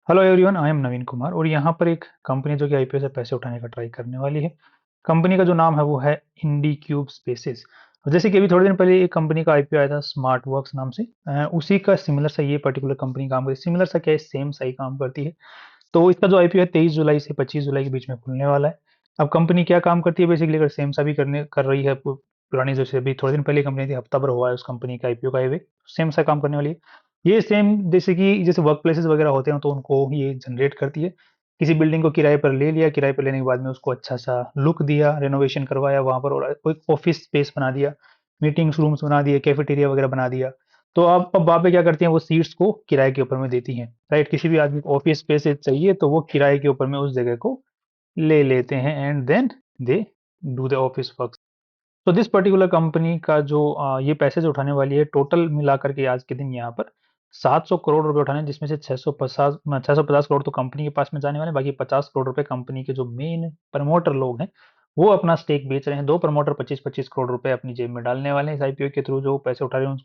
Hello everyone, I am नवीन कुमार और यहाँ पर एक कंपनी जो कि आईपीओ से पैसे उठाने का ट्राई करने वाली है। कंपनी का जो नाम है वो है इंडी क्यूब स्पेसेस। जैसे कि अभी थोड़े दिन पहले एक कंपनी का आईपीओ आया था स्मार्ट वर्क्स नाम से। उसी का सिमिलर सा ये पर्टिकुलर कंपनी काम करती है। सिमिलर सा क्या है, सेम सा ही काम करती है। तो इसका जो आईपीओ है 23 जुलाई से 25 जुलाई के बीच में खुलने वाला है। अब कंपनी क्या काम करती है, बेसिकली अगर सेम सा भी करने कर रही है पुरानी, जैसे अभी थोड़े दिन पहले कंपनी थी, हफ्ता भर हुआ है उस कंपनी का आईपीओ का ये सेम सा काम करने वाली है। ये सेम जैसे कि जैसे वर्क प्लेसेस वगैरह होते हैं तो उनको ये जनरेट करती है। किसी बिल्डिंग को किराए पर ले लिया, किराए पर लेने के बाद में उसको अच्छा सा लुक दिया, रेनोवेशन करवाया वहां पर, और कोई ऑफिस स्पेस बना दिया, मीटिंग्स रूम्स बना दिए, कैफेटेरिया वगैरह बना दिया। तो अब वहाँ पे क्या करती हैं, वो सीट्स को किराए के ऊपर में देती हैं। राइट, किसी भी आदमी को ऑफिस स्पेस चाहिए तो वो किराए के ऊपर में उस जगह को ले लेते हैं and then they do the office work. तो दिस पर्टिकुलर कंपनी का जो ये पैसे जो उठाने वाली है, टोटल मिला करके आज के दिन यहाँ पर 700 करोड़ रुपए उठाने हैं, जिसमें से 650 करोड़ तो कंपनी के पास में जाने वाले हैं। बाकी 50 करोड़ रुपए कंपनी के जो मेन प्रमोटर लोग हैं वो अपना स्टेक बेच रहे हैं। दो प्रमोटर 25-25 करोड़ रुपए अपनी जेब में डालने वाले हैं इस आईपीओ के थ्रू, जो पैसे उठा रहे हैं।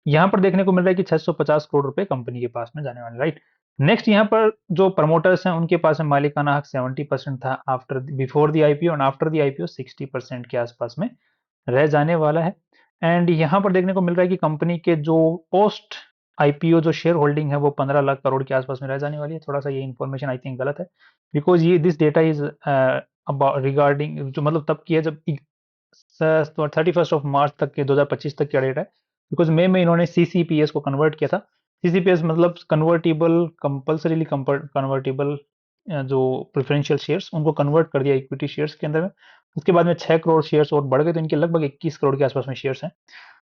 यहाँ पर देखने को मिल रहा है कि 650 करोड़ रुपए कंपनी के पास में जाने वाले, राइट। नेक्स्ट, यहाँ पर जो प्रमोटर्स हैं उनके पास में मालिकाना हक 70% था आफ्टर बिफोर द आईपीओ, और आफ्टर द आईपीओ 60% के आसपास में रह जाने वाला है। एंड यहाँ पर देखने को मिल रहा है कि कंपनी के जो पोस्ट आईपीओ जो शेयर होल्डिंग है वो 15 लाख करोड़ के आसपास में रह जाने वाली है। थोड़ा सा ये इन्फॉर्मेशन आई थिंक गलत है, बिकॉज ये this data is about regarding, जो मतलब तब की है जब 31 मार्च तक के 2025 तक का डेटा है। बिकॉज मई में इन्होंने सीसीपीएस को कन्वर्ट किया था। सीसीपीएस मतलब कन्वर्टेबल कंपल्सरीली कन्वर्टेबल, जो प्रेफरेंशियल शेयर्स उनको कन्वर्ट कर दिया इक्विटी शेयर्स के अंदर में। उसके बाद में 6 करोड़ शेयर्स और बढ़ गए, तो इनके लगभग 21 करोड़ के आसपास में शेयर्स हैं।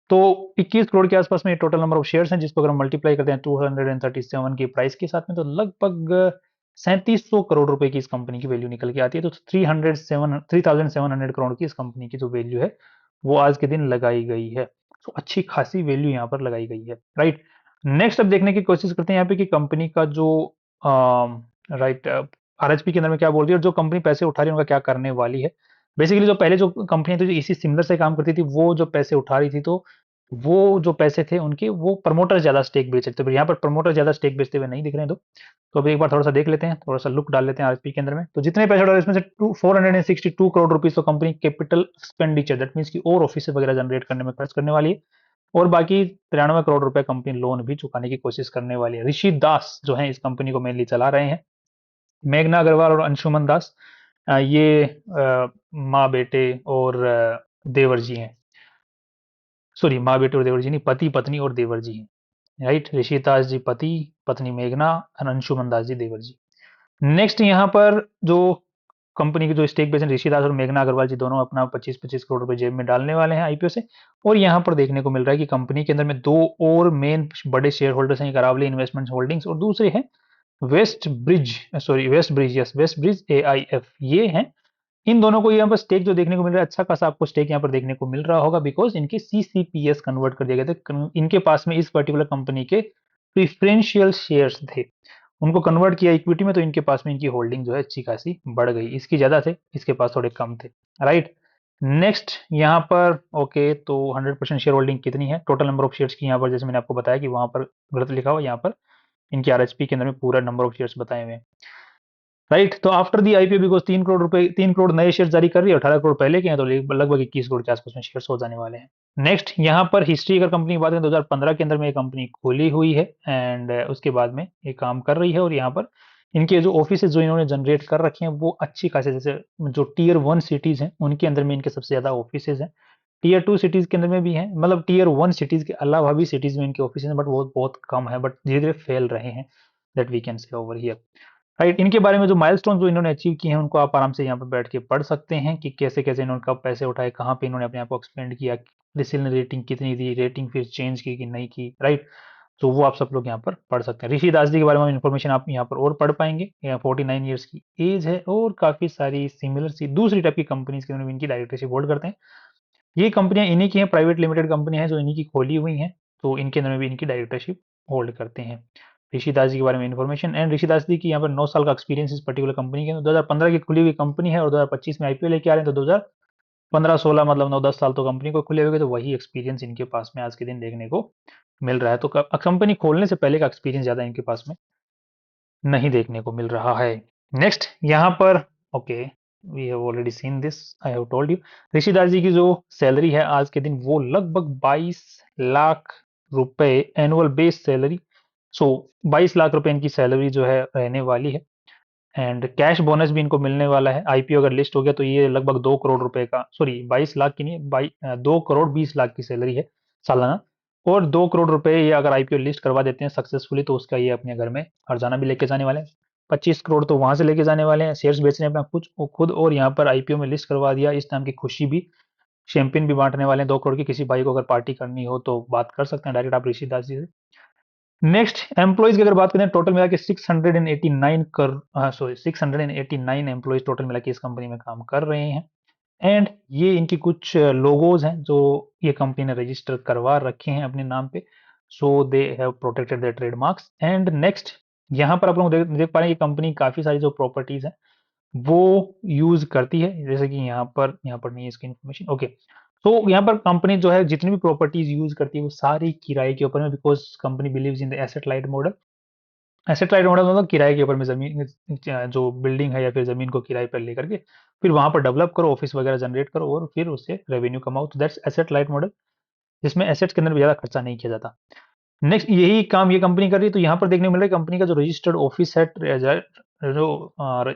तो 21 करोड़ के आसपास में टोटल नंबर ऑफ शेयर्स हैं, जिसको अगर हम मल्टीप्लाई करते हैं 237 की प्राइस के साथ में, तो लगभग 3700 करोड़ रुपए की इस कंपनी की वैल्यू निकल के आती है। तो 3700 करोड़ की इस कंपनी की जो वैल्यू है वो आज के दिन लगाई गई है। तो अच्छी खासी वैल्यू यहाँ पर लगाई गई है, राइट। नेक्स्ट अब देखने की कोशिश करते हैं यहाँ पे कि कंपनी का जो राइट आरएचपी के अंदर में क्या बोल रही है, और जो कंपनी पैसे उठा रही है उनका क्या करने वाली है। बेसिकली जो पहले जो कंपनी थी जो इसी सिमिलर से काम करती थी, वो जो पैसे उठा रही थी, तो वो जो पैसे थे उनके, वो प्रमोटर ज्यादा स्टेक बेच सकते थे। यहाँ पर प्रमोटर ज्यादा स्टेक बेचते हुए नहीं दिख रहे हैं। तो अभी एक बार थोड़ा सा देख लेते हैं, थोड़ा सा लुक डाल लेते हैं आरएचपी के अंदर में। तो जितने पैसे उठा रहे हैं इसमें से 462 करोड़ रुपीज तो company capital expenditure, that means की और ऑफिस वगैरह जनरेट करने में खर्च करने वाली है। और बाकी 93 करोड़ रुपए कंपनी लोन भी चुकाने की कोशिश करने वाली है। ऋषि दास जो है इस कंपनी को मेनली चला रहे हैं। मेघना अग्रवाल और अंशुमन दास, ये माँ बेटे और देवर जी हैं। सॉरी, माँ बेटे और देवर जी नहीं, पति पत्नी और देवर जी हैं। राइट, ऋषिदास जी पति, पत्नी मेघना और अंशुमन दास जी देवर जी। नेक्स्ट, यहाँ पर जो कंपनी के जो स्टेक बेचन ऋषिदास और मेघना अग्रवाल जी दोनों अपना 25-25 करोड़ रुपए जेब में डालने वाले हैं आईपीओ से। और यहाँ पर देखने को मिल रहा है कि कंपनी के अंदर में दो और मेन बड़े शेयर होल्डर्स हैं, अरावली इन्वेस्टमेंट होल्डिंग्स और दूसरे हैं West Bridge, yes West Bridge AIF, ये हैं। इन दोनों को यहाँ पर स्टेक जो देखने को मिल रहा है, अच्छा खासा आपको स्टेक यहाँ पर देखने को मिल रहा होगा, बिकॉज इनके सीसीपीएस कन्वर्ट कर दिया गया था। इनके पास में इस पर्टिकुलर कंपनी के प्रिफरेंशियल शेयर्स थे, उनको कन्वर्ट किया इक्विटी में, तो इनके पास में इनकी होल्डिंग जो है अच्छी खासी बढ़ गई। इसकी ज्यादा थे, इसके पास थोड़े कम थे, राइट। नेक्स्ट, यहाँ पर ओके, तो 100% शेयर होल्डिंग कितनी है, टोटल नंबर ऑफ शेयर्स की यहाँ पर जैसे मैंने आपको बताया कि वहां पर गलत लिखा हुआ, यहाँ पर इनकी आरएचपी के अंदर में पूरा नंबर ऑफ शेयर्स बताए हुए हैं, राइट। तो after the IPO because 3 crore रुपए, 3 करोड़ नए शेयर जारी कर रही है, 18 करोड़ पहले के हैं, तो लगभग 21 करोड़ के आसपास में शेयर्स हो जाने वाले हैं। नेक्स्ट, यहाँ पर हिस्ट्री अगर कंपनी की बात करें, 2015 के अंदर में ये कंपनी खुली हुई है एंड उसके बाद में ये काम कर रही है। और यहाँ पर इनके जो ऑफिस जो इन्होंने जनरेट कर रखे हैं वो अच्छी खासी, जैसे जो टीयर 1 सिटीज हैं उनके अंदर में इनके सबसे ज्यादा ऑफिस हैं। टीयर 2 सिटीज के अंदर में भी हैं, मतलब टीयर 1 सिटीज के अलावा भी सिटीज में इनके ऑफिस हैं, बट वो बहुत कम है, बट धीरे धीरे फैल रहे हैं, that we can say over here, right. इनके बारे में जो माइलस्टोन जो इन्होंने अचीव किए हैं उनको आप आराम से यहाँ पर बैठ के पढ़ सकते हैं कि कैसे कैसे इन्होंने कब पैसे उठाए, कहाँ पे इन्होंने अपने आप को एक्सपेंड किया, क्रिसिल ने रेटिंग कितनी दी, रेटिंग फिर चेंज की कि नहीं की, राइट। तो वो आप सब लोग यहाँ पर पढ़ सकते हैं। ऋषि दास जी के बारे में इन्फॉर्मेशन आप यहाँ पर और पढ़ पाएंगे। 49 ईयर्स की एज है और काफी सारी सिमिलर सी दूसरी टाइप की कंपनीज के अंदर इनकी डायरेक्टरशिप होल्ड करते हैं। ये कंपनियां इन्हीं की हैं, प्राइवेट लिमिटेड कंपनियां हैं जो इन्हीं की खोली हुई हैं, तो इनके अंदर में भी इनकी डायरेक्टरशिप होल्ड करते हैं। ऋषिदास जी के बारे में इन्फॉर्मेशन, एंड ऋषिदास जी की यहाँ पर 9 साल का एक्सपीरियंस इस पर्टिकुलर कंपनी के, 2015 की खुली हुई कंपनी है और 2025 में आईपीओ लेके आ रहे हैं, तो 2015-16 मतलब 9-10 साल तो कंपनी को खुले हुए, तो वही एक्सपीरियंस इनके पास में आज के दिन देखने को मिल रहा है। तो कंपनी खोलने से पहले का एक्सपीरियंस ज्यादा है इनके पास में। नहीं देखने को मिल रहा है। नेक्स्ट यहाँ पर okay, we have already seen this, I have told you. Rishidas ji की जो सैलरी है आज के दिन वो लगभग 22 लाख रुपए एनुअल बेस सैलरी। सो 22 लाख रुपए इनकी सैलरी जो है रहने वाली है। एंड कैश बोनस भी इनको मिलने वाला है। आईपीओ अगर लिस्ट हो गया तो ये लगभग 2 करोड़ रुपए का, सॉरी 22 लाख की नहीं, 2 करोड़ 20 लाख की सैलरी है सालाना। और 2 करोड़ रुपए ये अगर आईपीओ लिस्ट करवा देते हैं सक्सेसफुली तो उसका ये अपने घर में हर्जाना भी लेके जाने वाले हैं। 25 करोड़ तो वहां से लेके जाने वाले हैं, शेयर्स बेचने अपना खुद और यहाँ पर आईपीओ में लिस्ट करवा दिया, इस नाम की खुशी भी। शैंपेन भी बांटने वाले हैं 2 करोड़ की, किसी भाई को अगर पार्टी करनी हो तो बात कर सकते हैं डायरेक्ट आप ऋषिदास जी से। नेक्स्ट एम्प्लॉइज की अगर बात करें, टोटल मिला के 689 कर सॉरी 689 एम्प्लॉइज टोटल मिला के इस कंपनी में काम कर रहे हैं। एंड ये इनकी कुछ लोगोज हैं जो ये कंपनी ने रजिस्टर करवा रखे हैं अपने नाम पे। So they have protected their trademarks. And next यहाँ पर आप लोग देख पा रहे हैं कि कंपनी काफी सारी जो प्रॉपर्टीज हैं वो यूज करती है, जैसे कि यहाँ पर नहीं है इसकी इन्फॉर्मेशन। ओके, तो यहाँ पर कंपनी जो है जितनी भी प्रॉपर्टीज यूज करती है वो सारी किराए के ऊपर में, because company believes in the asset light model. Asset right model मतलब किराए के ऊपर में जमीन, जो बिल्डिंग है या फिर जमीन को किराए पर लेकर के फिर वहां पर डेवलप करो, ऑफिस वगैरह जनरेट करो और फिर उससे रेवेन्यू कमाओ। तो दैट्स एसेट लाइट मॉडल, जिसमें एसेट्स के अंदर भी ज्यादा खर्चा नहीं किया जाता। नेक्स्ट यही काम ये कंपनी कर रही है। तो यहाँ पर देखने को मिल रहा है कंपनी का जो रजिस्टर्ड ऑफिस है, जो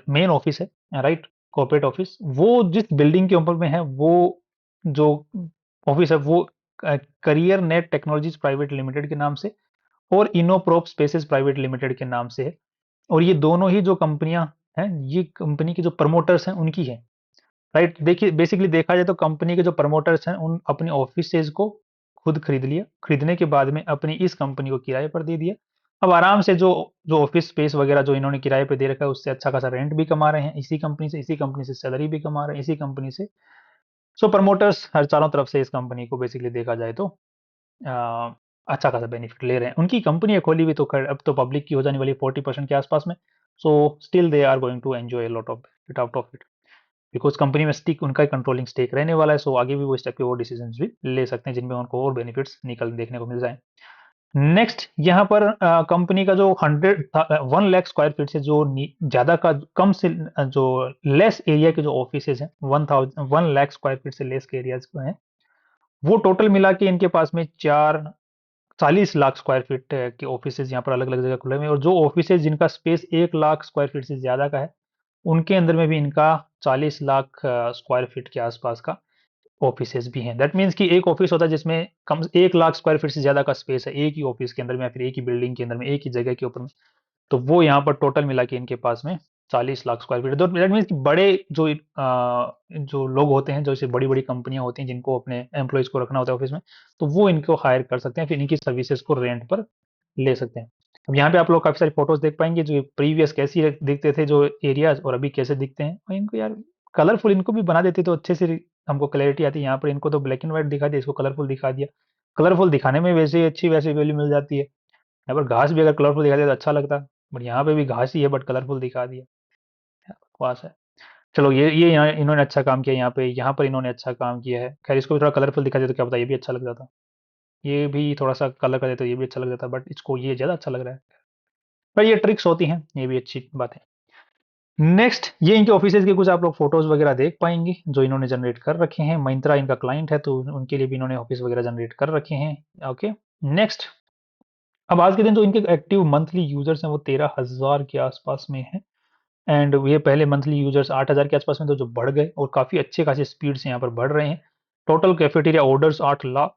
मेन ऑफिस है, राइट, कॉर्पोरेट ऑफिस, वो जिस बिल्डिंग के ऊपर में है वो जो ऑफिस है वो career net technologies private limited के नाम से और इनोप्रोप स्पेसेस प्राइवेट लिमिटेड के नाम से है। और ये दोनों ही जो कंपनियां हैं, ये कंपनी के जो प्रमोटर्स हैं उनकी है, राइट। देखिए बेसिकली देखा जाए तो कंपनी के जो प्रमोटर्स हैं उन अपने ऑफिसेज को खुद खरीद लिया, खरीदने के बाद में अपनी इस कंपनी को किराए पर दे दिया। अब आराम से जो जो ऑफिस स्पेस वगैरह जो इन्होंने किराए पे दे रखा है उससे अच्छा खासा रेंट भी कमा रहे हैं इसी कंपनी से, इसी कंपनी से सैलरी भी कमा रहे हैं इसी कंपनी से। सो प्रमोटर्स हर चारों तरफ से इस कंपनी को बेसिकली देखा जाए तो अ, अच्छा खासा बेनिफिट ले रहे हैं। उनकी कंपनी है खोली हुई तो खैर अब तो पब्लिक की हो जाने वाली है 40% के आसपास में। So still they are going to enjoy lot of it out of it, because company में स्टिक उनका कंट्रोलिंग स्टेक रहने वाला है। सो आगे भी वो इस टाइप के और डिसीजन भी ले सकते हैं जिनमें उनको और बेनिफिट्स निकल देखने को मिल जाए। नेक्स्ट यहाँ पर कंपनी का जो 1 लाख स्क्वायर फीट से जो ज्यादा का कम से जो लेस एरिया के जो ऑफिसेज हैं 1 लाख स्क्वायर फीट से लेस के एरियाज को हैं, वो टोटल मिला के इनके पास में 40 लाख स्क्वायर फीट के ऑफिसेज यहाँ पर अलग अलग जगह खुले हुए हैं। और जो ऑफिसेज जिनका स्पेस 1 लाख स्क्वायर फीट से ज्यादा का है उनके अंदर में भी इनका 40 लाख स्क्वायर फीट के आसपास का ऑफिसेज भी हैं। दैट मीन्स कि एक ऑफिस होता है जिसमें कम 1 लाख स्क्वायर फीट से ज्यादा का स्पेस है एक ही ऑफिस के अंदर में या फिर एक ही बिल्डिंग के अंदर में एक ही जगह के ऊपर में। तो वो यहाँ पर टोटल मिला के इनके पास में 40 लाख स्क्वायर फीट। तो दैट मीन्स कि बड़े जो लोग होते हैं, जैसे बड़ी बड़ी कंपनियां होती हैं जिनको अपने एम्प्लॉयज को रखना होता है ऑफिस में, तो वो इनको हायर कर सकते हैं, फिर इनकी सर्विसेज को रेंट पर ले सकते हैं। अब यहाँ पे आप लोग काफी सारी फोटोज देख पाएंगे जो प्रीवियस कैसी दिखते थे जो एरियाज और अभी कैसे दिखते हैं। और इनको यार कलरफुल इनको भी बना देते तो अच्छे से हमको क्लैरिटी आती है। यहाँ पर इनको तो ब्लैक एंड व्हाइट दिखा दिया, इसको कलरफुल दिखा दिया। कलरफुल दिखाने में वैसे ही अच्छी वैसे वैल्यू मिल जाती है। यहाँ पर घास भी अगर कलरफुल दिखा दिया तो अच्छा लगता, बट यहाँ पे भी घास ही है बट कलरफुल दिखा दिया, क्या बकवास है। चलो ये यहाँ इन्होंने अच्छा काम किया, यहाँ पर इन्होंने अच्छा काम किया है। खैर इसको भी थोड़ा कलरफुल दिखा दिया तो क्या पता ये भी अच्छा लग जाता, ये भी थोड़ा सा कलर कर देते तो ये भी अच्छा लग जाता, बट इसको ये ज्यादा अच्छा लग रहा है। पर ये ट्रिक्स होती हैं, ये भी अच्छी बात है। नेक्स्ट ये इनके ऑफिसेज के कुछ आप लोग फोटोज वगैरह देख पाएंगे जो इन्होंने जनरेट कर रखे हैं। महिंद्रा इनका क्लाइंट है तो उनके लिए भी इन्होंने ऑफिस वगैरह जनरेट कर रखे हैं। ओके, नेक्स्ट अब आज के दिन जो इनके एक्टिव मंथली यूजर्स हैं वो 13,000 के आसपास में है। एंड ये पहले मंथली यूजर्स 8,000 के आसपास में तो जो बढ़ गए और काफी अच्छे खासे स्पीड से यहाँ पर बढ़ रहे हैं। Total cafeteria orders 8 lakh,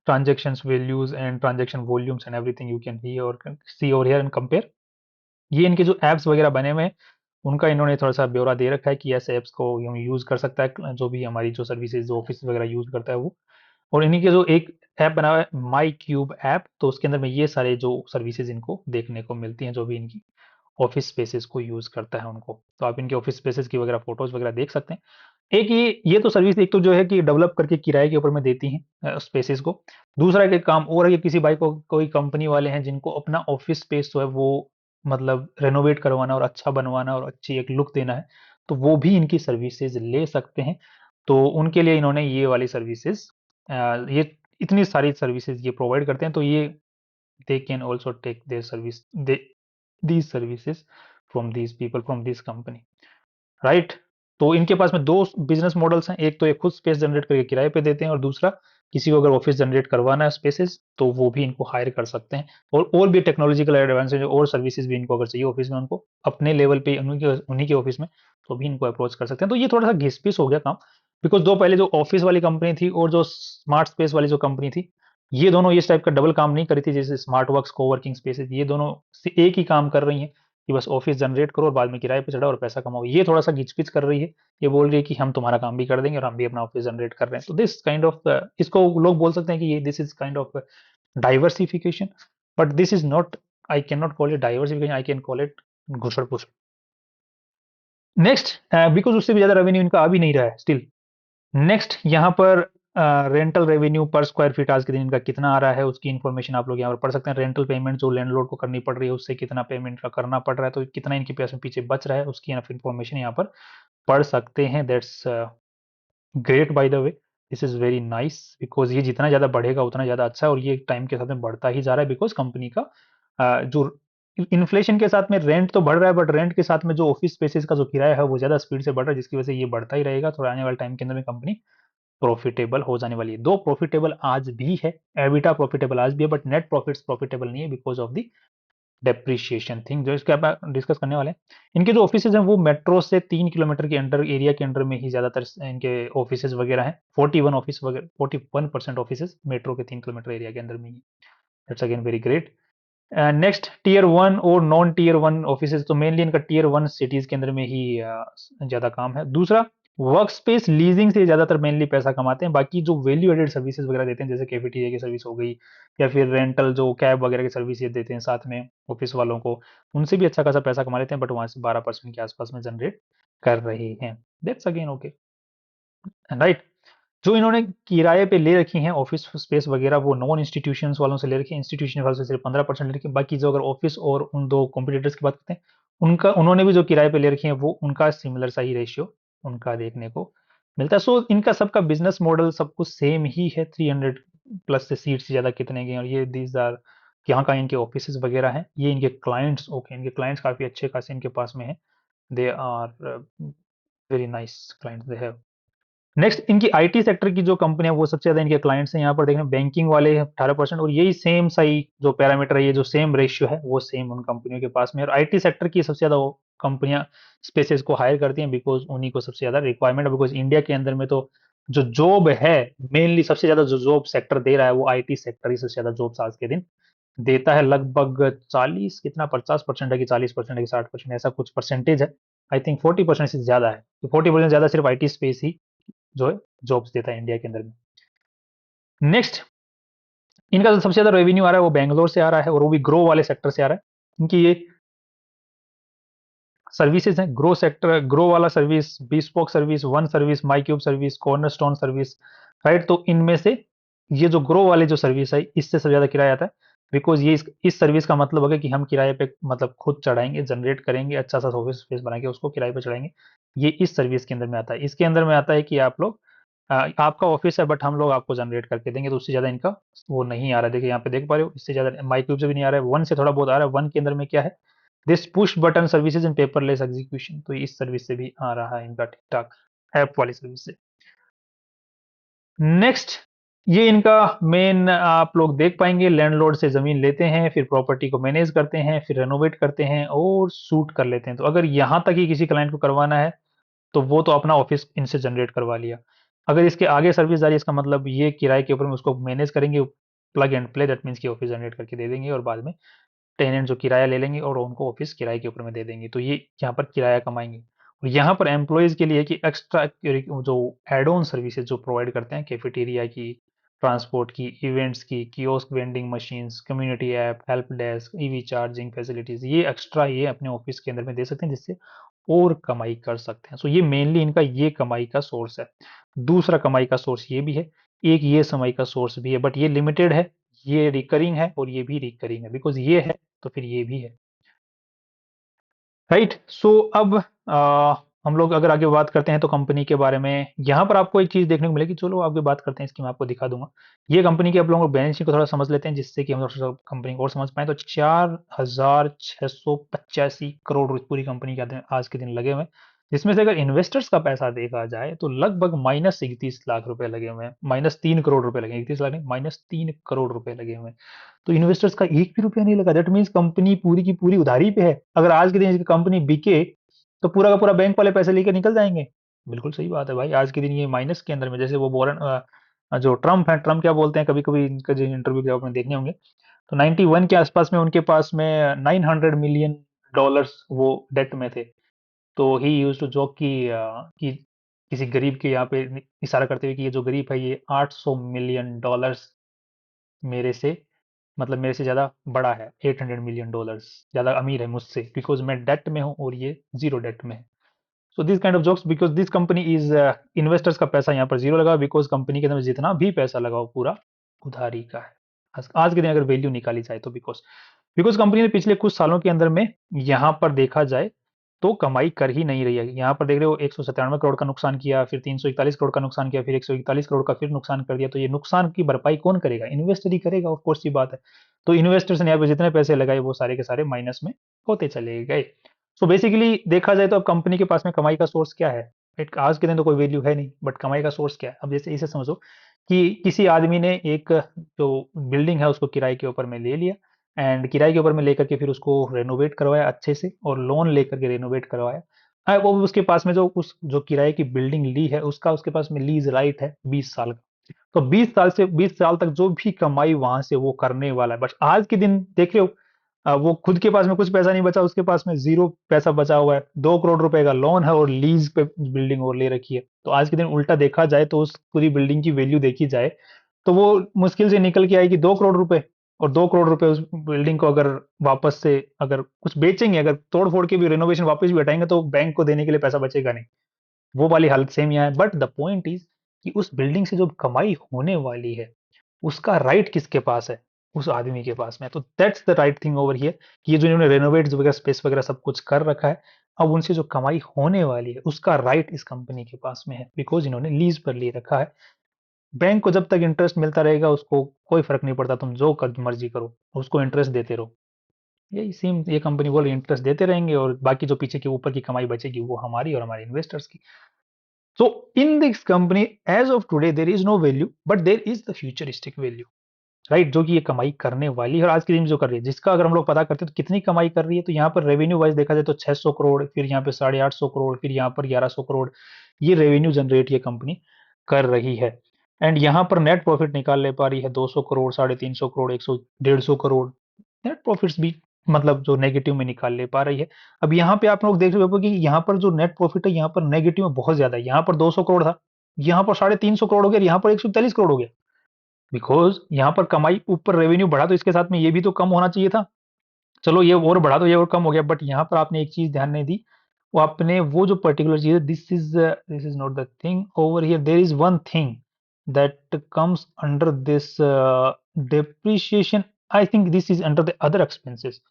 transactions values and transaction volumes and everything you can hear or see over here and compare। ये इनके जो एप्स वगैरह बने हुए हैं उनका इन्होंने थोड़ा सा ब्यौरा दे रखा है कि ऐसे एप्स को हम यूज कर सकता है जो भी हमारी जो सर्विसेज जो ऑफिस वगैरह यूज करता है वो। और इन्हीं के जो एक ऐप बना हुआ है माई क्यूब ऐप, तो उसके अंदर में ये सारे जो सर्विसेज इनको देखने को मिलती हैं जो भी इनकी ऑफिस स्पेसेस को यूज करता है उनको। तो आप इनके ऑफिस स्पेसेस की वगैरह फोटोज वगैरह देख सकते हैं। एक ये तो सर्विस एक तो जो है कि डेवलप करके किराए के ऊपर में देती हैं स्पेसेस को। दूसरा एक काम और है कि किसी भाई को कोई कंपनी वाले हैं जिनको अपना ऑफिस स्पेस जो है वो मतलब रेनोवेट करवाना और अच्छा बनवाना और अच्छी एक लुक देना है, तो वो भी इनकी सर्विसेज ले सकते हैं। तो उनके लिए इन्होंने ये वाली सर्विसेज, ये इतनी सारी सर्विसेज ये प्रोवाइड करते हैं, तो ये they can also take their service, they these services from these people from this company, right. तो इनके पास में दो बिजनेस मॉडल्स हैं, एक तो ये खुद स्पेस जनरेट करके किराए पे देते हैं और दूसरा किसी को अगर ऑफिस जनरेट करवाना है स्पेसेस तो वो भी इनको हायर कर सकते हैं। और भी टेक्नोलॉजिकल एडवांसेज और सर्विसेज भी इनको अगर चाहिए ऑफिस में उनको अपने लेवल पे उन्हीं के ऑफिस में तो भी इनको अप्रोच कर सकते हैं। तो ये थोड़ा सा घिस हो गया काम, बिकॉज दो पहले जो ऑफिस वाली कंपनी थी और जो स्मार्ट स्पेस वाली जो कंपनी थी, ये दोनों इस टाइप का डबल काम नहीं करी थी जैसे स्मार्ट वर्क्स कोवर्किंग स्पेसेस, ये दोनों एक ही काम कर रही हैं कि बस ऑफिस जनरेट करो और बाद में किराए पे चढ़ाओ और पैसा कमाओ। ये थोड़ा सा घिचपिच कर रही है, ये बोल रही है कि हम तुम्हारा काम भी कर देंगे और हम भी अपना ऑफिस जनरेट कर रहे हैं। तो दिस काइंड ऑफ इसको लोग बोल सकते हैं कि ये this is kind of diversification, but this is not, I can not call it diversification, I can call it घुसड़ पुसड़। नेक्स्ट, बिकॉज उससे भी ज्यादा रेवेन्यू इनका आ भी नहीं रहा है स्टिल। नेक्स्ट यहाँ पर रेंटल रेवेन्यू पर स्क्वायर फीट आज के दिन इनका कितना आ रहा है उसकी इन्फॉर्मेशन आप लोग यहाँ पर पढ़ सकते हैं। रेंटल पेमेंट जो लैंडलॉर्ड को करनी पड़ रही है उससे कितना पेमेंट का करना पड़ रहा है, तो कितना इनके पास में पीछे बच रहा है उसकी इन्फॉर्मेशन यहाँ पर पढ़ सकते हैं। That's great by the way, this is very nice, because ये जितना ज़्यादा बढ़ेगा उतना ज़्यादा अच्छा है और ये टाइम के साथ में बढ़ता ही जा रहा है बिकॉज कंपनी का जो इन्फ्लेशन के साथ में रेंट तो बढ़ रहा है बट रेंट के साथ में जो ऑफिस स्पेसेस का जो किराया है वो ज़्यादा स्पीड से बढ़ रहा है जिसकी वजह से ये बढ़ता ही रहेगा। थोड़ा आने वाले टाइम के अंदर में कंपनी प्रॉफिटेबल हो जाने वाली है। दो प्रॉफिटेबल आज भी है, एबिटा प्रॉफिटेबल आज भी है बट नेट प्रॉफिट्स प्रॉफिटेबल नहीं है because of the depreciation thing जो इसके आप डिस्कस करने वाले हैं। इनके जो ऑफिसेज हैं वो मेट्रो से 3 किलोमीटर के अंडर एरिया के अंडर में ही ज्यादातर इनके ऑफिसेज वगैरह हैं। 41 ऑफिस वगैरह 41% ऑफिसेज मेट्रो के 3 किलोमीटर एरिया के अंदर में ही। That's again very great. Next, tier one और नॉन टीयर वन ऑफिसेज, तो मेनली इनका टीयर वन सिटीज के अंदर में ही ज्यादा काम है। दूसरा, वर्क स्पेस लीजिंग से ज्यादातर मेनली पैसा कमाते हैं, बाकी जो वैल्यू एडेड सर्विसेज वगैरह देते हैं जैसे कैफेटेरिया की सर्विस हो गई या फिर रेंटल जो कैब वगैरह की सर्विस ये देते हैं साथ में ऑफिस वालों को, उनसे भी अच्छा खासा पैसा कमा लेते हैं बट वहां से 12% के आसपास में जनरेट कर रहे हैं। That's again okay, right. जो इन्होंने किराए पे ले रखी हैं ऑफिस स्पेस वगैरह वो नॉन इंस्टीट्यूशंस वालों से ले रखी है, इंस्टीट्यूशन वालों से सिर्फ 15% ले रखी है। बाकी जो अगर ऑफिस और उन दो कॉम्पिटिटर्स की बात करते हैं उनका उन्होंने भी जो किराए पे ले रखी है वो उनका सिमिलर सा ही रेशियो उनका देखने को मिलता है। सो इनका सबका बिजनेस मॉडल सब कुछ सेम ही है। 300 प्लस से सीट्स ज्यादा कितने गए और ये दीज आर यहाँ का इनके ऑफिस वगैरह हैं, ये इनके क्लाइंट्स ओके, इनके क्लाइंट्स काफी अच्छे खासे इनके पास में है। They are very nice clients they have. Next, इनकी आईटी सेक्टर की जो कंपनी है वो सबसे ज्यादा इनके क्लाइंट्स हैं। यहाँ पर देखें बैंकिंग वाले 18% और यही सेम सही जो पैरामीटर है ये जो सेम रेशियो है वो सेम उन कंपनियों के पास में। और आईटी सेक्टर की सबसे ज्यादा कंपनियां स्पेसेस को हायर करती हैं बिकॉज उन्हीं को सबसे ज्यादा रिक्वायरमेंट है। बिकॉज इंडिया के अंदर में तो जो जॉब है मेनली सबसे ज्यादा जो जॉब सेक्टर दे रहा है वो आईटी सेक्टर ही सबसे ज्यादा जॉब्स आज के दिन देता है। लगभग 40 कितना 50% है कि 40% है कि 60% ऐसा कुछ परसेंटेज है। आई थिंक 40% से ज्यादा है, तो 40% ज्यादा सिर्फ आईटी स्पेस ही जो है जॉब्स देता है इंडिया के अंदर में। नेक्स्ट, इनका जो सबसे ज्यादा रेवेन्यू आ रहा है वो बैंगलोर से आ रहा है और वो भी ग्रो वाले सेक्टर से आ रहा है। इनकी ये सर्विसेज हैं, ग्रो सेक्टर, ग्रो वाला service, bespoke service, one service, my cube service, cornerstone service, right. तो इनमें से ये जो ग्रो वाले जो सर्विस है इससे सबसे ज्यादा किराया आता है बिकॉज ये इस सर्विस का मतलब होगा कि हम किराए पे मतलब खुद चढ़ाएंगे, जनरेट करेंगे, अच्छा सा ऑफिस स्पेस बनाएंगे उसको किराए पे चढ़ाएंगे। ये इस सर्विस के अंदर में आता है। इसके अंदर में आता है कि आप लोग आपका ऑफिस है बट हम लोग आपको जनरेट करके देंगे, तो उससे ज्यादा इनका वो नहीं आ रहा है। देखिए यहाँ पे देख पा रहे हो, इससे ज्यादा माई क्यूब से भी नहीं आ रहा है, वन से थोड़ा बहुत आ रहा है। वन के अंदर में क्या है, this push button services in paperless execution, तो इस सर्विस से भी आ रहा है इनका ठीक ठाक ऐप वाली सर्विस से। नेक्स्ट, ये इनका मेन आप लोग देख पाएंगे, लैंडलॉर्ड से जमीन लेते हैं, फिर प्रॉपर्टी को मैनेज करते हैं, फिर रेनोवेट करते हैं और सूट कर लेते हैं। तो अगर यहाँ तक ही किसी क्लाइंट को करवाना है तो वो तो अपना ऑफिस इनसे जनरेट करवा लिया। अगर इसके आगे सर्विस जा रही है इसका मतलब ये किराए के ऊपर में उसको मैनेज करेंगे, plug and play, that means की ऑफिस जनरेट करके दे देंगे और बाद में टेनेंट जो किराया ले लेंगे और उनको ऑफिस किराए के ऊपर में दे देंगे। तो ये यहाँ पर किराया कमाएंगे। और यहाँ पर एम्प्लॉयज के लिए कि एक्स्ट्रा जो एड ऑन सर्विसेज जो प्रोवाइड करते हैं, कैफेटेरिया की, ट्रांसपोर्ट की, इवेंट्स की, kiosk vending machines, community app, help desk, EV charging facilities, ये एक्स्ट्रा ये अपने ऑफिस के अंदर में दे सकते हैं जिससे और कमाई कर सकते हैं। सो ये मेनली इनका ये कमाई का सोर्स है। दूसरा कमाई का सोर्स ये भी है, एक ये कमाई का सोर्स भी है बट ये लिमिटेड है, ये रिकरिंग है और ये भी रिकरिंग है बिकॉज ये है तो फिर ये भी है, राइट। सो अब हम लोग अगर आगे बात करते हैं तो कंपनी के बारे में, यहाँ पर आपको एक चीज़ देखने को मिलेगी। चलो आगे बात करते हैं इसकी, मैं आपको दिखा दूँगा। ये कंपनी की आप लोगों को बैलेंस शीट को थोड़ा समझ लेते हैं, जिससे कि हम थोड़ा-सा कंपनी को और समझ पाएँ। तो 4,685 करोड़ रुपए पूरी कंपनी के आज के दिन लगे हुए हैं। जिसमें से अगर इन्वेस्टर्स का पैसा देखा जाए तो लगभग माइनस 31 लाख रुपए लगे हुए हैं, माइनस 3 करोड़ रुपए लगे हैं, 31 लाख नहीं, माइनस 3 करोड़ रुपए लगे हुए हैं। तो इन्वेस्टर्स का एक भी रुपया नहीं लगा। दैट मीन्स कंपनी पूरी की पूरी उधारी पे है। अगर आज के दिन कंपनी बिके तो पूरा का पूरा बैंक वाले पैसे लेकर निकल जाएंगे। बिल्कुल सही बात है भाई। आज के दिन ये माइनस के अंदर में, जैसे वो जो ट्रम्प है, ट्रम्प क्या बोलते हैं, कभी कभी इनका जो इंटरव्यू के आपने देखने होंगे, तो 91 के आसपास में उनके पास में 900 मिलियन डॉलर्स वो डेट में थे। तो ही यूज टू जोक कि किसी गरीब के यहाँ पे इशारा करते हुए कि ये जो गरीब है ये 800 मिलियन डॉलर्स मेरे से, मतलब मेरे से ज़्यादा बड़ा है, 800 मिलियन डॉलर्स ज़्यादा अमीर है मुझसे, बिकॉज मैं डेट में हूँ और ये जीरो डेट में है। So this kind of jokes, because this company is, investors का पैसा यहाँ पर जीरो लगा, बिकॉज कंपनी के अंदर जितना भी पैसा लगा वो पूरा उधारी का है। आज के दिन अगर वैल्यू निकाली जाए तो, बिकॉज बिकॉज कंपनी ने पिछले कुछ सालों के अंदर में यहाँ पर देखा जाए तो कमाई कर ही नहीं रही है। यहाँ पर देख रहे हो 197 करोड़ का नुकसान किया, फिर 341 करोड़ का नुकसान किया, फिर 141 करोड़ का फिर नुकसान कर दिया। तो ये नुकसान की भरपाई कौन करेगा? इन्वेस्टर ही करेगा, ऑफ कोर्स, ये बात है। तो इन्वेस्टर्स ने यहाँ पे जितने पैसे लगाए वो सारे के सारे माइनस में होते चले गए। सो बेसिकली देखा जाए तो अब कंपनी के पास में कमाई का सोर्स क्या है? आज के दिन तो कोई वैल्यू है नहीं, बट कमाई का सोर्स क्या है? अब जैसे इसे समझो कि किसी आदमी ने एक जो बिल्डिंग है उसको किराए के ऊपर में ले लिया, एंड किराए के ऊपर में लेकर के फिर उसको रेनोवेट करवाया अच्छे से, और लोन लेकर के रेनोवेट करवाया। वो उसके पास में जो किराए की बिल्डिंग ली है उसका उसके पास में लीज राइट है 20 साल का। तो 20 साल तक जो भी कमाई वहां से वो करने वाला है, बट आज के दिन देख रहे हो, वो खुद के पास में कुछ पैसा नहीं बचा, उसके पास में जीरो पैसा बचा हुआ है। 2 करोड़ रुपए का लोन है और लीज पे बिल्डिंग और ले रखी है। तो आज के दिन उल्टा देखा जाए तो उस पूरी बिल्डिंग की वैल्यू देखी जाए तो वो मुश्किल से निकल के आएगी 2 करोड़ रुपए। और 2 करोड़ रुपए उस बिल्डिंग को अगर वापस से अगर कुछ बेचेंगे, अगर तोड़ फोड़ के भी रेनोवेशन वापस भी हटाएंगे तो बैंक को देने के लिए पैसा बचेगा नहीं। वो वाली हालत सेम यहाँ है। बट द पॉइंट इज कि उस बिल्डिंग से जो कमाई होने वाली है उसका राइट किसके पास है? उस आदमी के पास में। तो that's the right thing over here, कि ये जो इन्होंने रेनोवेट वगैरह स्पेस वगैरह सब कुछ कर रखा है, अब उनसे जो कमाई होने वाली है उसका राइट इस कंपनी के पास में है, बिकॉज इन्होंने लीज पर ले रखा है। बैंक को जब तक इंटरेस्ट मिलता रहेगा उसको कोई फर्क नहीं पड़ता, तुम जो कर मर्जी करो, उसको इंटरेस्ट देते रहो। यही सेम ये कंपनी बोल इंटरेस्ट देते रहेंगे, और बाकी जो पीछे की ऊपर की कमाई बचेगी वो हमारी और हमारे इन्वेस्टर्स की। So in this company as of today there is no value, but there is the futuristic value, right? जो कि ये कमाई करने वाली है और आज के दिन जो कर रही है, जिसका अगर हम लोग पता करते हैं तो कितनी कमाई कर रही है, तो यहाँ पर रेवेन्यू वाइज देखा जाए तो 600 करोड़, फिर यहाँ पे 850 करोड़, फिर यहाँ पर 1100 करोड़, ये रेवेन्यू जनरेट ये कंपनी कर रही है। एंड यहाँ पर नेट प्रॉफिट निकाल ले पा रही है 200 करोड़, 350 करोड़, 100, 150 करोड़। नेट प्रॉफिट्स भी मतलब जो नेगेटिव में निकाल ले पा रही है। अब यहाँ पे आप लोग देख रहे हो कि यहाँ पर जो नेट प्रॉफिट है यहाँ पर नेगेटिव में बहुत ज्यादा है। यहाँ पर 200 करोड़ था, यहाँ पर 350 करोड़ हो गया, यहाँ पर 140 करोड़ हो गया। बिकॉज यहाँ पर कमाई ऊपर रेवेन्यू बढ़ा तो इसके साथ में ये भी तो कम होना चाहिए था। चलो ये और बढ़ा तो ये और कम हो गया, बट यहाँ पर आपने एक चीज ध्यान नहीं दी। वो आपने वो जो पर्टिकुलर चीज है, this is not the thing over here, there is one thing that comes under this depreciation. I think this is under the other expenses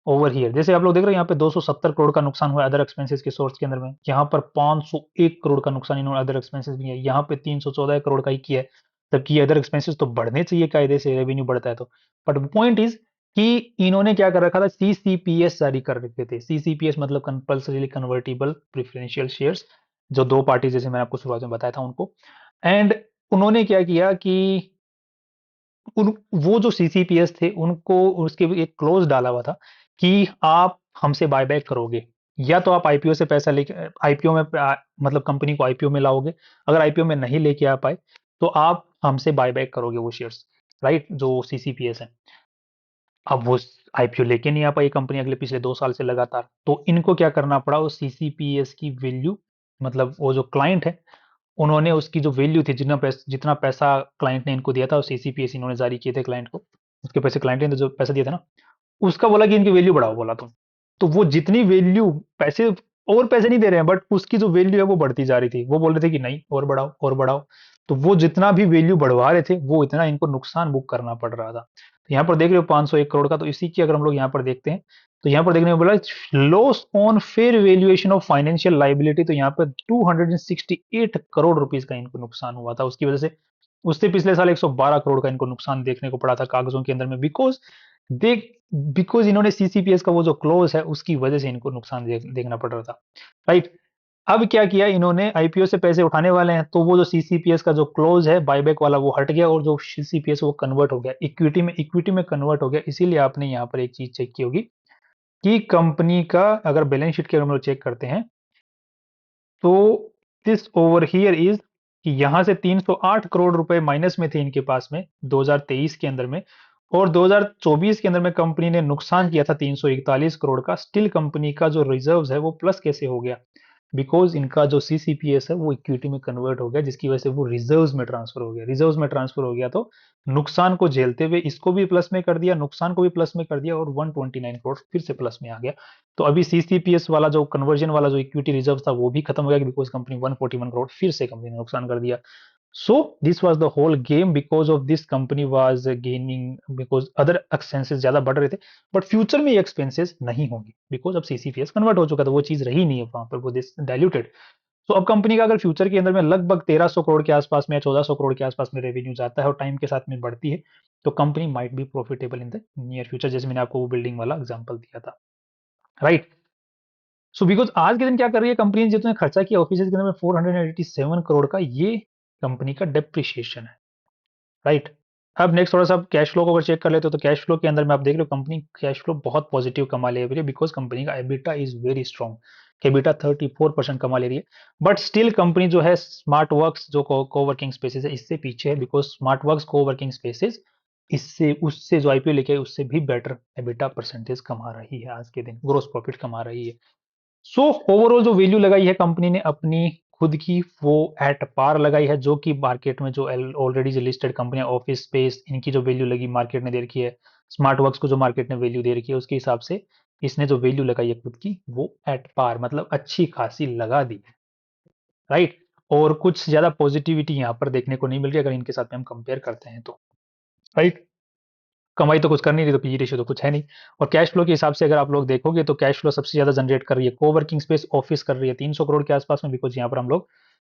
over here. जैसे आप लोग देख रहे हैं यहाँ पे 270 करोड़ का नुकसान हुआ अदर एक्सपेंसेस के सोर्स के अंदर में, यहाँ पर 501 करोड़ का नुकसान इन्होंने अदर एक्सपेंसेस भी है, यहाँ पे 314 करोड़ का ही किया है। जबकि अदर एक्सपेंसेस तो बढ़ने चाहिए कायदे से, रेवेन्यू बढ़ता है तो। बट पॉइंट इज कि इन्होंने क्या कर रखा था, सीसीपीएस जारी कर रखे थे। सीसीपीएस मतलब कंपल्सरीली कन्वर्टिबल प्रेफरेंशियल शेयर्स, जो दो पार्टी जैसे मैंने आपको शुरुआत में बताया था उनको। एंड उन्होंने क्या किया कि वो जो सीसीपीएस थे उनको उसके भी एक क्लोज डाला हुआ था कि आप हमसे बायबैक करोगे, या तो आप आईपीओ से पैसा लेके आईपीओ में मतलब कंपनी को आईपीओ में लाओगे। अगर आईपीओ में नहीं लेके आ पाए तो आप हमसे बायबैक करोगे वो शेयर्स, राइट, जो सीसीपीएस है। अब वो आईपीओ लेके नहीं आ पाई कंपनी अगले पिछले 2 साल से लगातार, तो इनको क्या करना पड़ा, वो सीसीपीएस की वैल्यू, मतलब वो जो क्लाइंट है उन्होंने उसकी जो वैल्यू थी, जितना पैसा क्लाइंट ने इनको दिया था, और सीसीपीएस इन्होंने जारी किए थे क्लाइंट को, उसके पैसे क्लाइंट ने जो पैसा दिया था ना, उसका बोला कि इनकी वैल्यू बढ़ाओ, बोला तुम। तो वो जितनी वैल्यू, पैसे और पैसे नहीं दे रहे हैं, बट उसकी जो वैल्यू है वो बढ़ती जा रही थी। वो बोल रहे थे कि नहीं और बढ़ाओ और बढ़ाओ। तो वो जितना भी वैल्यू बढ़वा रहे थे वो इतना इनको नुकसान बुक करना पड़ रहा था। तो यहाँ पर देख रहे हो 501 करोड़ का, तो इसी की अगर हम लोग यहाँ पर देखते हैं तो यहाँ पर देखने को बोला loss on fair valuation of financial liability, तो यहाँ पर 268 करोड़ रुपीस का इनको नुकसान हुआ था। उसकी वजह से उससे पिछले साल 112 करोड़ का इनको नुकसान देखने को पड़ा था कागजों के अंदर में, देख बिकॉज इन्होंने सीसीपीएस का वो जो क्लोज है उसकी वजह से इनको नुकसान देखना पड़ रहा था, राइट। अब क्या किया इन्होंने, आईपीओ से पैसे उठाने वाले हैं तो वो जो सीसीपीएस का जो क्लोज है बायबैक वाला वो हट गया और जो सीसीपीएस वो कन्वर्ट हो गया इक्विटी में कन्वर्ट हो गया। इसीलिए आपने यहाँ पर एक चीज चेक की होगी कि कंपनी का अगर बैलेंस शीट के हम लोग चेक करते हैं तो दिस ओवर हियर इज कि यहां से 308 करोड़ रुपए माइनस में थे इनके पास में 2023 के अंदर में, और 2024 के अंदर में कंपनी ने नुकसान किया था 341 करोड़ का। स्टिल कंपनी का जो रिजर्व्स है वो प्लस कैसे हो गया, बिकॉज इनका जो सीसीपीएस है वो इक्विटी में कन्वर्ट हो गया, जिसकी वजह से वो रिजर्व्स में ट्रांसफर हो गया। रिजर्व्स में ट्रांसफर हो गया तो नुकसान को झेलते हुए इसको भी प्लस में कर दिया, नुकसान को भी प्लस में कर दिया, और 129 करोड़ फिर से प्लस में आ गया। तो अभी सीसीपीएस वाला जो कन्वर्जन वाला जो इक्विटी रिजर्व था वो भी खत्म हो गया, बिकॉज कंपनी 141 करोड़ फिर से कंपनी ने नुकसान कर दिया। So this was the whole game, because of this company was gaining, because other expenses ज्यादा बढ़ रहे थे, बट फ्यूचर में ये एक्सपेंसेस नहीं होंगे बिकॉज अब सीसीपीएस कन्वर्ट हो चुका था, वो चीज रही नहीं है वहां पर, वो दिस डाइल्यूटेड। तो अब कंपनी का अगर फ्यूचर के अंदर में लगभग 1300 करोड़ के आसपास में या 1400 करोड़ के आसपास में रेवेन्यू जाता है और टाइम के साथ में बढ़ती है, तो company might be profitable in the near future, जैसे मैंने आपको वो बिल्डिंग वाला एग्जांपल दिया था, राइट। सो बिकॉज आज के दिन क्या कर रही है कंपनी ने, जितने खर्चा किया ऑफिस के अंदर में 487 करोड़ का, ये कंपनी का डेप्रिसिएशन है, राइट। अब नेक्स्ट थोड़ा सा कैश फ्लो को अगर चेक कर लेते हो तो कैश फ्लो के अंदर में आप देख रहे हो कंपनी कैश फ्लो बहुत पॉजिटिव कमा ले रही है, बिकॉज कंपनी का EBITDA is very strong. EBITDA 34% कमा ले रही है, बट स्टिल कंपनी जो है स्मार्ट वर्क्स जो कोवर्किंग स्पेसेस है इससे पीछे है, because smart works coworking spaces इससे उससे जो आईपीओ लेके उससे भी बेटर एबिटा परसेंटेज कमा रही है, आज के दिन ग्रोस प्रॉफिट कमा रही है। सो ओवरऑल जो वैल्यू लगाई है कंपनी ने अपनी खुद की वो एट पार लगाई है, जो कि मार्केट में जो ऑलरेडी जो लिस्टेड कंपनियां ऑफिस स्पेस इनकी जो वैल्यू लगी मार्केट ने दे रखी है, स्मार्ट वर्क्स को जो मार्केट ने वैल्यू दे रखी है उसके हिसाब से इसने जो वैल्यू लगाई है खुद की वो एट पार मतलब अच्छी खासी लगा दी है, राइट। और कुछ ज्यादा पॉजिटिविटी यहाँ पर देखने को नहीं मिल रही अगर इनके साथ में हम कंपेयर करते हैं तो, राइट। कमाई तो कुछ कर नहीं रही तो पीई रेशियो तो कुछ है नहीं। और कैश फ्लो के हिसाब से अगर आप लोग देखोगे तो कैश फ्लो सबसे ज्यादा जनरेट कर रही है कोवर्किंग स्पेस ऑफिस कर रही है 300 करोड़ के आसपास में, बिकॉज यहाँ पर हम लोग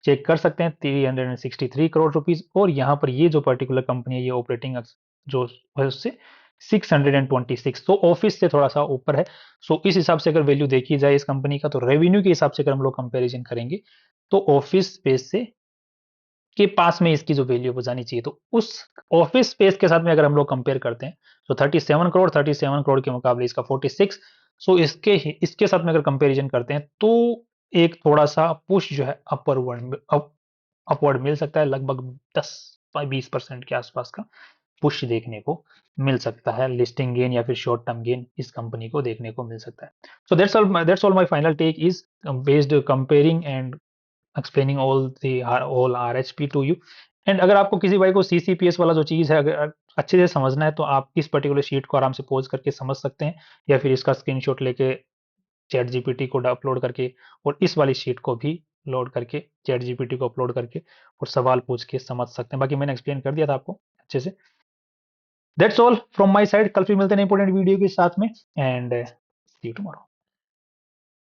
चेक कर सकते हैं 363 करोड़ रुपीज, और यहाँ पर ये जो पर्टिकुलर कंपनी है ये ऑपरेटिंग जो है उससे 626, तो ऑफिस से थोड़ा सा ऊपर है। सो इस हिसाब से अगर वैल्यू देखी जाए इस कंपनी का, तो रेवेन्यू के हिसाब से अगर हम लोग कंपेरिजन करेंगे तो ऑफिस स्पेस से के पास में इसकी जो वैल्यू वो जानी चाहिए, तो उस ऑफिस स्पेस के साथ में अगर हम लोग कंपेयर करते हैं तो 37 करोड़ के मुकाबले इसका 46, सो इसके साथ में अगर कंपैरिजन करते हैं तो एक थोड़ा सा पुश जो है अपवर्ड मिल सकता है, लगभग 10-20% के आसपास का पुश देखने को मिल सकता है, लिस्टिंग गेन या फिर शॉर्ट टर्म गेन इस कंपनी को देखने को मिल सकता है। So that's all my final take is based comparing and explaining all RHP to you. And अगर आपको किसी भाई को सीसीपीएस वाला जो चीज़ है अगर अच्छे से समझना है तो आप इस पर्टिकुलर शीट को आराम से पॉज करके समझ सकते हैं, या फिर इसका स्क्रीनशॉट लेके चैट जीपीटी को अपलोड करके और इस वाली शीट को भी लोड करके चैट जीपीटी को अपलोड करके और सवाल पूछ के समझ सकते हैं। बाकी मैंने एक्सप्लेन कर दिया था आपको अच्छे से। That's all from my side, कल फिर मिलते हैं इंपॉर्टेंट वीडियो के साथ में, एंड सी यू टुमारो।